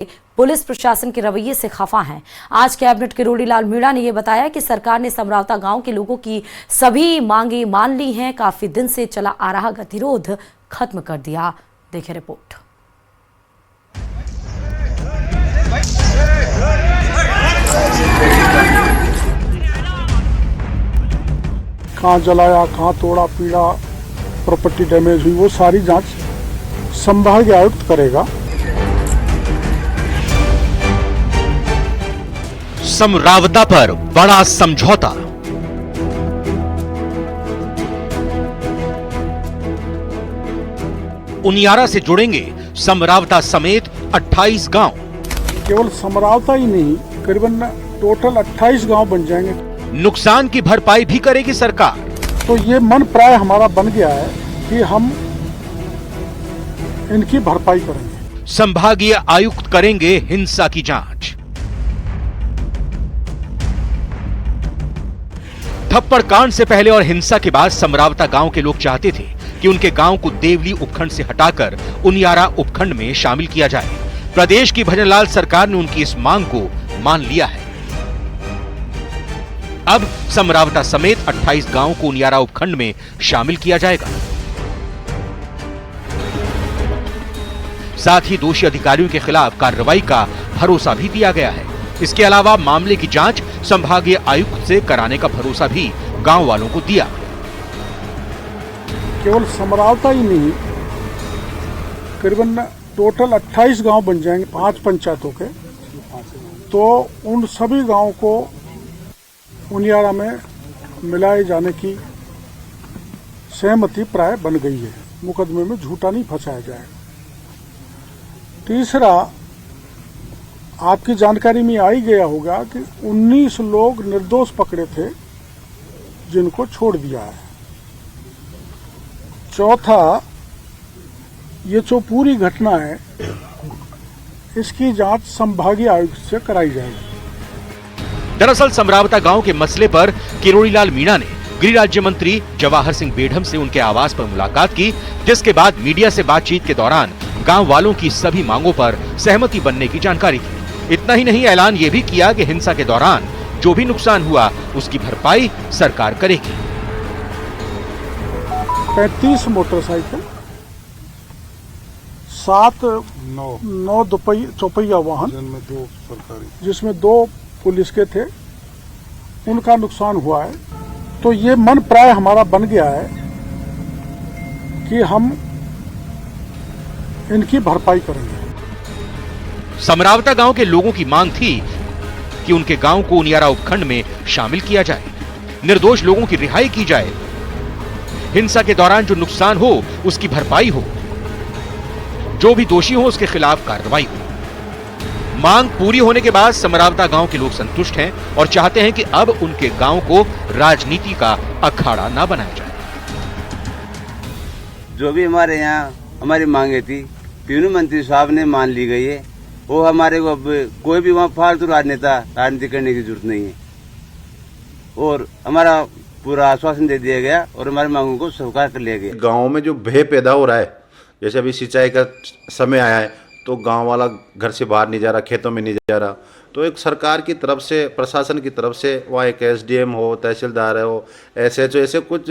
Police प्रशासन के रवैये से खफा हैं। आज कैबिनेट किरोड़ीलाल मीणा ने यह बताया कि सरकार ने समरावता गांव के लोगों की सभी मांगे मान ली हैं। काफी दिन से चला आ रहा गतिरोध खत्म कर दिया। देखिए रिपोर्ट। कहाँ जलाया, कहाँ तोड़ा पीड़ा, प्रॉपर्टी डैमेज हुई, वो सारी जांच संभाग आयुक्त करेगा। समरावता पर बड़ा समझौता। उनियारा से जुड़ेंगे समरावता समेत 28 गांव। केवल समरावता ही नहीं, करीबन टोटल 28 गांव बन जाएंगे। नुकसान की भरपाई भी करेगी सरकार। तो ये मन प्राय हमारा बन गया है कि हम इनकी भरपाई करेंगे। संभागीय आयुक्त करेंगे हिंसा की जांच। थप्पड़ कांड से पहले और हिंसा के बाद समरावता गांव के लोग चाहते थे कि उनके गांव को देवली उपखंड से हटाकर उनियारा उपखंड में शामिल किया जाए। प्रदेश की भजनलाल सरकार ने उनकी इस मांग को मान लिया है। अब समरावता समेत 28 गांवों को उनियारा उपखंड में शामिल किया जाएगा। साथ ही दोषी अधिकारियों के खिलाफ कार्रवाई का भरोसा भी दिया गया है। इसके अलावा मामले की जांच संभागीय आयुक्त से कराने का भरोसा भी गांव वालों को दिया। केवल समरावता ही नहीं, करीबन टोटल 28 गांव बन जाएंगे 5 पंचायतों के। तो उन सभी गांवों को उनियारा में मिलाए जाने की सहमति प्राय बन गई है। मुकदमे में झूठा नहीं फंसाया जाएगा। तीसरा, आपकी जानकारी में आ ही गया होगा कि 19 लोग निर्दोष पकड़े थे जिनको छोड़ दिया है। चौथा, ये जो पूरी घटना है इसकी जांच संभागीय आयुक्त से कराई जाएगी। दरअसल समरावता गांव के मसले पर किरोड़ीलाल मीणा ने गृह राज्य मंत्री जवाहर सिंह बेढ़म से उनके आवास पर मुलाकात की, जिसके बाद मीडिया से बातचीत के दौरान गांव वालों की सभी मांगों पर सहमति बनने की जानकारी थी। इतना ही नहीं, ऐलान ये भी किया कि हिंसा के दौरान जो भी नुकसान हुआ उसकी भरपाई सरकार करेगी। 35 मोटरसाइकिल, 9 चौपहिया वाहन, जिसमें 2 पुलिस के थे, उनका नुकसान हुआ है। तो ये मन प्राय हमारा बन गया है कि हम इनकी भरपाई करेंगे। समरावता गांव के लोगों की मांग थी कि उनके गांव को उनियारा उपखंड में शामिल किया जाए, निर्दोष लोगों की रिहाई की जाए, हिंसा के दौरान जो नुकसान हो उसकी भरपाई हो, जो भी दोषी हो उसके खिलाफ कार्रवाई हो। मांग पूरी होने के बाद समरावता गांव के लोग संतुष्ट हैं और चाहते हैं कि अब उनके गांव को राजनीति का अखाड़ा ना बनाया जाए। जो भी हमारे यहाँ हमारी मांगे थी, तीनों मंत्री साहब ने मान ली गई है। वो हमारे को कोई भी वहाँ फालतू राजनीति करने की जरूरत नहीं है और हमारा पूरा आश्वासन दे दिया गया और हमारी मांगों को स्वीकार कर लिया गया। गांव में जो भय पैदा हो रहा है, जैसे अभी सिंचाई का समय आया है तो गांव वाला घर से बाहर नहीं जा रहा, खेतों में नहीं जा रहा। तो एक सरकार की तरफ से, प्रशासन की तरफ से, वहाँ एक SDM हो, तहसीलदार हो, SHO, ऐसे कुछ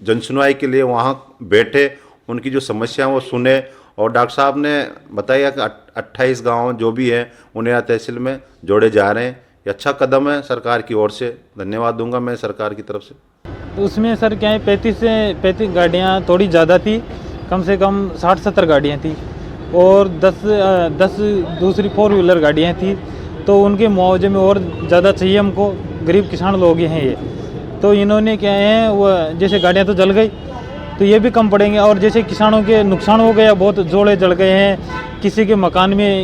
जनसुनवाई के लिए वहाँ बैठे, उनकी जो समस्या वो सुने। और डॉक्टर साहब ने बताया कि 28 गांव जो भी हैं उन्हें तहसील में जोड़े जा रहे हैं। ये अच्छा कदम है सरकार की ओर से, धन्यवाद दूंगा मैं सरकार की तरफ से। तो उसमें सर क्या है, 35 गाड़ियाँ थोड़ी ज़्यादा थी, कम से कम 60-70 गाड़ियाँ थी और 10 दूसरी 4 व्हीलर गाड़ियाँ थी। तो उनके मुआवजे में और ज़्यादा चाहिए हमको, गरीब किसान लोग हैं ये। तो इन्होंने क्या है, वो जैसे गाड़ियाँ तो जल गई तो ये भी कम पड़ेंगे। और जैसे किसानों के नुकसान हो गया, बहुत जोड़े जल गए हैं, किसी के मकान में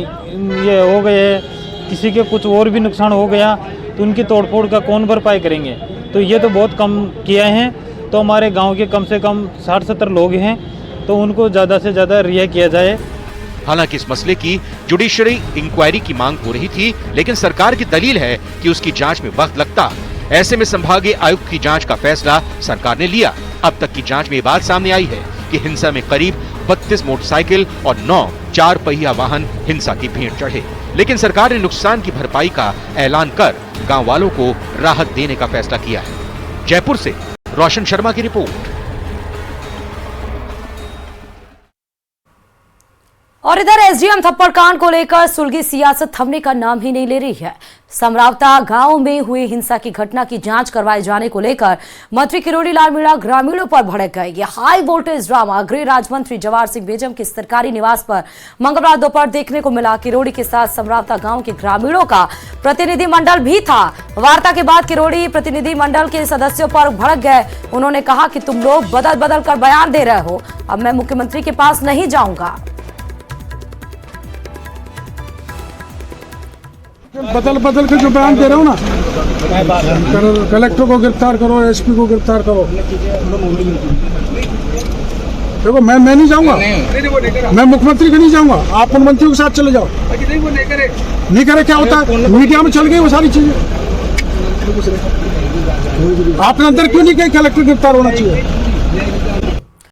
ये हो गए हैं, किसी के कुछ और भी नुकसान हो गया, तो उनकी तोड़फोड़ का कौन भरपाई करेंगे। तो ये तो बहुत कम किया है। तो हमारे गांव के कम से कम 60-70 लोग हैं, तो उनको ज़्यादा से ज़्यादा रिहा किया जाए। हालांकि इस मसले की जुडिशरी इंक्वायरी की मांग हो रही थी, लेकिन सरकार की दलील है कि उसकी जांच में वक्त लगता। ऐसे में संभागीय आयुक्त की जांच का फैसला सरकार ने लिया। अब तक की जांच में ये बात सामने आई है कि हिंसा में करीब 32 मोटरसाइकिल और 9 4 पहिया वाहन हिंसा की भेंट चढ़े। लेकिन सरकार ने नुकसान की भरपाई का ऐलान कर गांव वालों को राहत देने का फैसला किया है। जयपुर से रोशन शर्मा की रिपोर्ट। और इधर एसडीएम थप्पड़ कांड को लेकर सुलगी सियासत थमने का नाम ही नहीं ले रही है। समरावता गांव में हुई हिंसा की घटना की जांच करवाए जाने को लेकर मंत्री किरोड़ी लाल मीणा ग्रामीणों पर भड़क गए। ये हाई वोल्टेज ड्रामा गृह राज्य मंत्री जवाहर सिंह बेजम के सरकारी निवास पर मंगलवार दोपहर देखने को मिला। किरोड़ी के साथ समरावता गांव के ग्रामीणों का प्रतिनिधिमंडल भी था। वार्ता के बाद किरोड़ी प्रतिनिधिमंडल के सदस्यों पर भड़क गए। उन्होंने कहा कि तुम लोग बदल बदल कर बयान दे रहे हो, अब मैं मुख्यमंत्री के पास नहीं जाऊंगा। बदल बदल के जो बयान दे रहे हो ना, कलेक्टर को गिरफ्तार करो, एसपी को गिरफ्तार करो। देखो मैं नहीं जाऊंगा, मैं मुख्यमंत्री के नहीं जाऊंगा। आप उन मंत्रियों के साथ चले जाओ। नहीं करे क्या होता है, मीडिया में चल गई वो सारी चीजें। आपने अंदर क्यों नहीं कही कलेक्टर गिरफ्तार होना चाहिए?